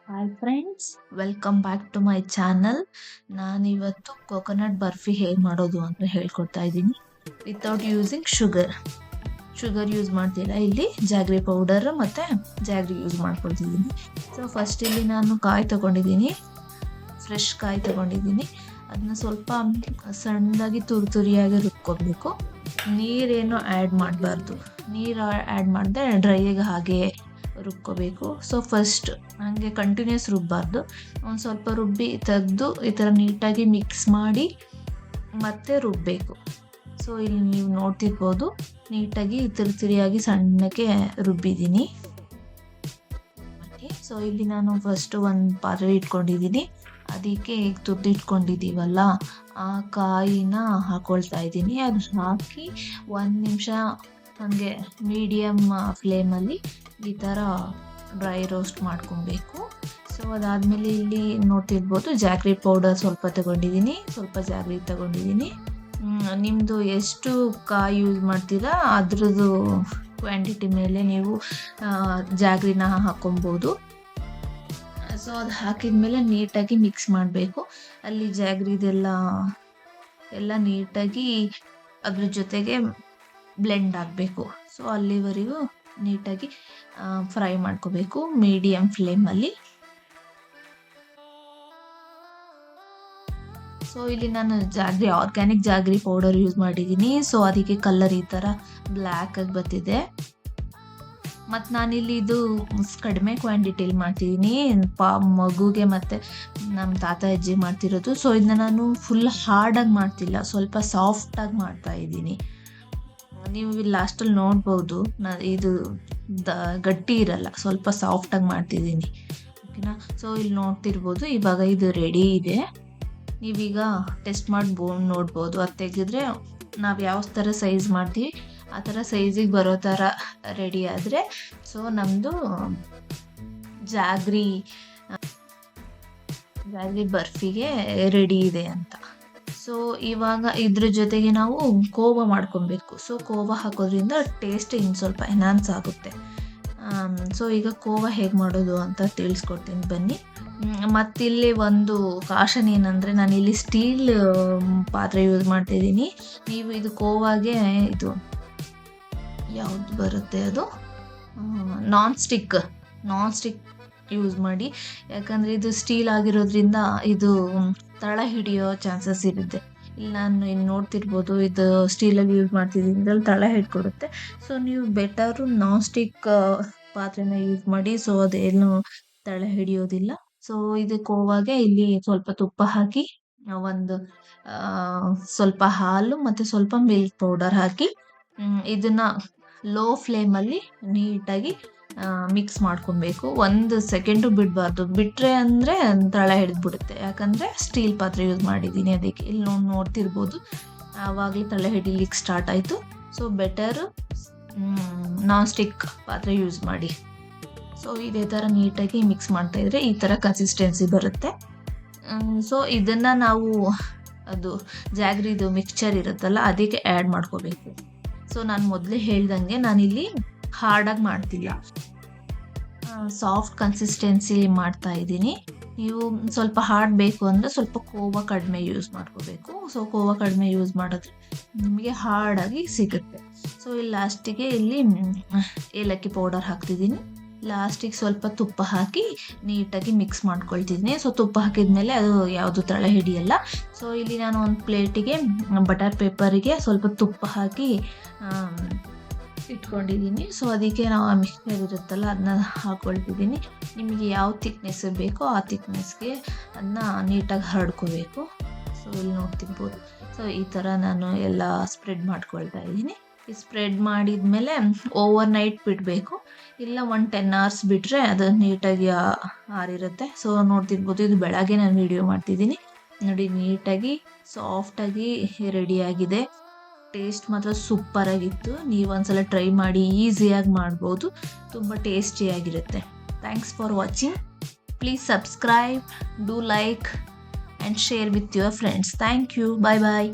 Hi friends, welcome back to my channel. ನಾನಿವತ್ತು coconut barfi ಹೇಗೆ ಮಾಡೋದು ಅಂತ ಹೇಳ್ಕೊಡ್ತಾ ಇದ್ದೀನಿ. ವಿತೌಟ್ ಯೂಸಿಂಗ್ ಶುಗರ್ ಯೂಸ್ ಮಾಡ್ತಿಲ್ಲ. ಇಲ್ಲಿ ಜಾಗ್ರಿ ಪೌಡರ್ ಮತ್ತು ಜಾಗ್ರಿ ಯೂಸ್ ಮಾಡ್ಕೊಳ್ತಿದ್ದೀನಿ. ಸೊ ಫಸ್ಟ್ ಇಲ್ಲಿ ನಾನು ಕಾಯಿ ತಗೊಂಡಿದ್ದೀನಿ, ಫ್ರೆಶ್ ಕಾಯಿ ತಗೊಂಡಿದ್ದೀನಿ. ಅದನ್ನ ಸ್ವಲ್ಪ ಸಣ್ಣದಾಗಿ ತುರಿಯಾಗಿ ರುಬ್ಕೋಬೇಕು. ನೀರೇನು ಆ್ಯಡ್ ಮಾಡಬಾರ್ದು. ನೀರು ಆ್ಯಡ್ ಮಾಡಿದ್ರೆ ಡ್ರೈಗೆ ಹಾಗೆ ರುಬ್ಕೋಬೇಕು. ಸೊ ಫಸ್ಟ್ ಹಾಗೆ ಕಂಟಿನ್ಯೂಸ್ ರುಬ್ಬಾರ್ದು. ಒಂದು ಸ್ವಲ್ಪ ರುಬ್ಬಿ ತೆಗೆದು ಈ ಥರ ನೀಟಾಗಿ ಮಿಕ್ಸ್ ಮಾಡಿ ಮತ್ತೆ ರುಬ್ಬಬೇಕು. ಸೊ ಇಲ್ಲಿ ನೀವು ನೋಡ್ತಿರ್ಬೋದು, ನೀಟಾಗಿ ತಿರಿಯಾಗಿ ಸಣ್ಣಕ್ಕೆ ರುಬ್ಬಿದ್ದೀನಿ. ಸೊ ಇಲ್ಲಿ ನಾನು ಫಸ್ಟ್ ಒಂದು ಪಾತ್ರೆ ಇಟ್ಕೊಂಡಿದ್ದೀನಿ. ಅದಕ್ಕೆ ಈಗ ತುರ್ದಿಟ್ಕೊಂಡಿದ್ದೀವಲ್ಲ ಆ ಕಾಯಿನ ಹಾಕೊಳ್ತಾ ಇದ್ದೀನಿ. ಅದು ಹಾಕಿ 1 ನಿಮಿಷ ಹಾಗೆ ಮೀಡಿಯಮ್ ಫ್ಲೇಮಲ್ಲಿ ಈ ಥರ ಡ್ರೈ ರೋಸ್ಟ್ ಮಾಡ್ಕೊಬೇಕು. ಸೊ ಅದಾದಮೇಲೆ ಇಲ್ಲಿ ನೋಡ್ತಿರ್ಬೋದು, ಜಾಗ್ರಿ ಪೌಡರ್ ಸ್ವಲ್ಪ ತಗೊಂಡಿದ್ದೀನಿ, ಸ್ವಲ್ಪ ಜಾಗ್ರಿ ತಗೊಂಡಿದ್ದೀನಿ. ನಿಮ್ಮದು ಎಷ್ಟು ಕಾಯಿ ಯೂಸ್ ಮಾಡ್ತೀರಾ ಅದ್ರದ್ದು ಕ್ವಾಂಟಿಟಿ ಮೇಲೆ ನೀವು ಜಾಗ್ರಿನ ಹಾಕೊಬೋದು. ಸೊ ಅದು ಹಾಕಿದ ಮೇಲೆ ನೀಟಾಗಿ ಮಿಕ್ಸ್ ಮಾಡಬೇಕು. ಅಲ್ಲಿ ಜಾಗ್ರಿದೆಲ್ಲ ನೀಟಾಗಿ ಅದ್ರ ಜೊತೆಗೆ ಬ್ಲೆಂಡ್ ಆಗಬೇಕು. ಸೊ ಅಲ್ಲಿವರೆಗೂ ನೀಟಾಗಿ ಫ್ರೈ ಮಾಡ್ಕೋಬೇಕು ಮೀಡಿಯಮ್ ಫ್ಲೇಮಲ್ಲಿ. ಸೊ ಇಲ್ಲಿ ನಾನು ಆರ್ಗ್ಯಾನಿಕ್ ಜಾಗ್ರಿ ಪೌಡರ್ ಯೂಸ್ ಮಾಡಿದ್ದೀನಿ. ಸೊ ಅದಕ್ಕೆ ಕಲರ್ ಈ ಥರ ಬ್ಲ್ಯಾಕ್ ಆಗಿ ಬರ್ತಿದೆ. ಮತ್ತು ನಾನಿಲ್ಲಿ ಇದು ಕಡಿಮೆ ಕ್ವಾಂಟಿಟಿಲಿ ಮಾಡ್ತಿದ್ದೀನಿ, ಮಗುಗೆ ಮತ್ತು ನಮ್ಮ ತಾತ ಅಜ್ಜಿ ಮಾಡ್ತಿರೋದು. ಸೊ ಇದನ್ನ ನಾನು ಫುಲ್ ಹಾರ್ಡಾಗಿ ಮಾಡ್ತಿಲ್ಲ, ಸ್ವಲ್ಪ ಸಾಫ್ಟಾಗಿ ಮಾಡ್ತಾ ಇದ್ದೀನಿ. ನೀವು ಲಾಸ್ಟಲ್ಲಿ ನೋಡ್ಬೋದು, ಇದು ಗಟ್ಟಿ ಇರಲ್ಲ, ಸ್ವಲ್ಪ ಸಾಫ್ಟಾಗಿ ಮಾಡ್ತಿದ್ದೀನಿ. ಓಕೆನಾ? ಸೊ ಇಲ್ಲಿ ನೋಡ್ತಿರ್ಬೋದು, ಇವಾಗ ಇದು ರೆಡಿ ಇದೆ. ನೀವೀಗ ಟೆಸ್ಟ್ ಮಾಡಿ ನೋಡ್ಬೋದು. ಅದು ತೆಗೆದ್ರೆ ನಾವು ಯಾವ ಥರ ಸೈಜ್ ಮಾಡ್ತೀವಿ ಆ ಥರ ಸೈಜಿಗೆ ಬರೋ ಥರ ರೆಡಿ ಆದರೆ ಸೊ ನಮ್ಮದು ಜಾಗ್ರಿ ಬರ್ಫಿಗೆ ರೆಡಿ ಇದೆ ಅಂತ. ಸೊ ಇವಾಗ ಇದ್ರ ಜೊತೆಗೆ ನಾವು ಕೋವಾ ಮಾಡ್ಕೊಬೇಕು. ಸೊ ಕೋವಾ ಹಾಕೋದ್ರಿಂದ ಟೇಸ್ಟ್ ಇನ್ನು ಸ್ವಲ್ಪ ಎನ್ಹಾನ್ಸ್ ಆಗುತ್ತೆ. ಸೊ ಈಗ ಕೋವಾ ಹೇಗೆ ಮಾಡೋದು ಅಂತ ತಿಳಿಸ್ಕೊಡ್ತೀನಿ ಬನ್ನಿ. ಮತ್ತಿಲ್ಲಿ ಒಂದು ಕಾಷನ್ ಏನಂದರೆ, ನಾನಿಲ್ಲಿ ಸ್ಟೀಲ್ ಪಾತ್ರೆ ಯೂಸ್ ಮಾಡ್ತಿದ್ದೀನಿ. ನೀವು ಇದು ಕೋವಾಗೆ ಇದು ಯಾವುದು ಬರುತ್ತೆ, ಅದು ನಾನ್ ಸ್ಟಿಕ್ ಯೂಸ್ ಮಾಡಿ. ಯಾಕಂದರೆ ಇದು ಸ್ಟೀಲ್ ಆಗಿರೋದ್ರಿಂದ ಇದು ತಳ ಹಿಡಿಯೋ ಚಾನ್ಸಸ್ ಇರುತ್ತೆ. ಇಲ್ಲಿ ನಾನು ಇನ್ನು ನೋಡ್ತಿರ್ಬೋದು, ಇದು ಸ್ಟೀಲಲ್ಲಿ ಯೂಸ್ ಮಾಡ್ತಿದ್ದೀನಿ, ಇದ್ರಲ್ಲಿ ತಳ ಹಿಡ್ಕೊಡುತ್ತೆ. ಸೊ ನೀವು ಬೆಟರು ನಾನ್ ಸ್ಟಿಕ್ ಪಾತ್ರೆನ ಯೂಸ್ ಮಾಡಿ. ಸೊ ಅದೇನು ತಳ ಹಿಡಿಯೋದಿಲ್ಲ. ಸೊ ಇದು ಕೋವಾಗೆ ಇಲ್ಲಿ ಸ್ವಲ್ಪ ತುಪ್ಪ ಹಾಕಿ, ಒಂದು ಸ್ವಲ್ಪ ಹಾಲು ಮತ್ತು ಸ್ವಲ್ಪ ಮಿಲ್ಕ್ ಪೌಡರ್ ಹಾಕಿ ಇದನ್ನು ಲೋ ಫ್ಲೇಮಲ್ಲಿ ನೀಟಾಗಿ ಮಿಕ್ಸ್ ಮಾಡ್ಕೊಬೇಕು. 1 ಸೆಕೆಂಡು ಬಿಡಬಾರ್ದು. ಬಿಟ್ಟರೆ ಅಂದರೆ ತಳ ಹಿಡಿದ್ಬಿಡುತ್ತೆ. ಯಾಕಂದರೆ ಸ್ಟೀಲ್ ಪಾತ್ರೆ ಯೂಸ್ ಮಾಡಿದ್ದೀನಿ ಅದಕ್ಕೆ. ಇಲ್ಲಿ ನೋಡ್ತಿರ್ಬೋದು, ಆವಾಗಲೇ ತಳ ಹಿಡಿಲಿಕ್ಕೆ ಸ್ಟಾರ್ಟ್ ಆಯಿತು. ಸೊ ಬೆಟರು ನಾನ್ ಸ್ಟಿಕ್ ಪಾತ್ರೆ ಯೂಸ್ ಮಾಡಿ. ಸೊ ಇದೇ ಥರ ನೀಟಾಗಿ ಮಿಕ್ಸ್ ಮಾಡ್ತಾಯಿದ್ರೆ ಈ ಥರ ಕನ್ಸಿಸ್ಟೆನ್ಸಿ ಬರುತ್ತೆ. ಸೊ ಇದನ್ನು ನಾವು ಅದು ಜಾಗ್ರಿದು ಮಿಕ್ಸ್ಚರ್ ಇರುತ್ತಲ್ಲ ಅದಕ್ಕೆ ಆ್ಯಡ್ ಮಾಡ್ಕೋಬೇಕು. ಸೊ ನಾನು ಮೊದಲೇ ಹೇಳ್ದಂಗೆ ನಾನಿಲ್ಲಿ ಹಾರ್ಡಾಗಿ ಮಾಡ್ತಿಲ್ಲ, ಸಾಫ್ಟ್ ಕನ್ಸಿಸ್ಟೆನ್ಸಿ ಮಾಡ್ತಾ ಇದ್ದೀನಿ. ನೀವು ಸ್ವಲ್ಪ ಹಾರ್ಡ್ ಬೇಕು ಅಂದರೆ ಸ್ವಲ್ಪ ಕೋವಾ ಕಡಿಮೆ ಯೂಸ್ ಮಾಡ್ಕೋಬೇಕು. ಸೊ ಕೋವಾ ಕಡಿಮೆ ಯೂಸ್ ಮಾಡಿದ್ರೆ ನಿಮಗೆ ಹಾರ್ಡಾಗಿ ಸಿಗುತ್ತೆ. ಸೊ ಇಲ್ಲಿ ಲಾಸ್ಟಿಗೆ ಇಲ್ಲಿ ಏಲಕ್ಕಿ ಪೌಡರ್ ಹಾಕ್ತಿದ್ದೀನಿ. ಲಾಸ್ಟಿಗೆ ಸ್ವಲ್ಪ ತುಪ್ಪ ಹಾಕಿ ನೀಟಾಗಿ ಮಿಕ್ಸ್ ಮಾಡ್ಕೊಳ್ತಿದ್ದೀನಿ. ಸೊ ತುಪ್ಪ ಹಾಕಿದ್ಮೇಲೆ ಅದು ಯಾವುದು ತಳ ಹಿಡಿಯಲ್ಲ. ಸೊ ಇಲ್ಲಿ ನಾನು ಒಂದು ಪ್ಲೇಟಿಗೆ ಬಟರ್ ಪೇಪರಿಗೆ ಸ್ವಲ್ಪ ತುಪ್ಪ ಹಾಕಿ ಇಟ್ಕೊಂಡಿದ್ದೀನಿ. ಸೊ ಅದಕ್ಕೆ ನಾವು ಮಿಕ್ಸ್ಚರ್ ಇರುತ್ತಲ್ಲ ಅದನ್ನ ಹಾಕ್ಕೊಳ್ತಿದ್ದೀನಿ. ನಿಮಗೆ ಯಾವ ಥಿಕ್ನೆಸ್ ಬೇಕೋ ಆ ಥಿಕ್ನೆಸ್ಗೆ ಅದನ್ನ ನೀಟಾಗಿ ಹರಡ್ಕೋಬೇಕು. ಸೊ ಇಲ್ಲಿ ನೋಡ್ತಿರ್ಬೋದು. ಸೊ ಈ ಥರ ನಾನು ಎಲ್ಲ ಸ್ಪ್ರೆಡ್ ಮಾಡ್ಕೊಳ್ತಾ ಇದ್ದೀನಿ. ಈ ಸ್ಪ್ರೆಡ್ ಮಾಡಿದ್ಮೇಲೆ ಓವರ್ ನೈಟ್ ಬಿಡಬೇಕು, ಇಲ್ಲ 10 hours ಬಿಟ್ಟರೆ ಅದು ನೀಟಾಗಿ ಆರಿರುತ್ತೆ. ಸೊ ನೋಡ್ತಿರ್ಬೋದು, ಇದು ಬೆಳಗ್ಗೆ ನಾನು ವಿಡಿಯೋ ಮಾಡ್ತಿದ್ದೀನಿ ನೋಡಿ. ನೀಟಾಗಿ ಸಾಫ್ಟಾಗಿ ರೆಡಿಯಾಗಿದೆ. ಟೇಸ್ಟ್ ಮಾತ್ರ ಸೂಪರಾಗಿತ್ತು. ನೀವು ಒಂದ್ಸಲ ಟ್ರೈ ಮಾಡಿ, ಈಸಿಯಾಗಿ ಮಾಡ್ಬೋದು, ತುಂಬ ಟೇಸ್ಟಿಯಾಗಿರುತ್ತೆ. Thanks for watching. Please subscribe, do like and share with your friends. Thank you. Bye bye.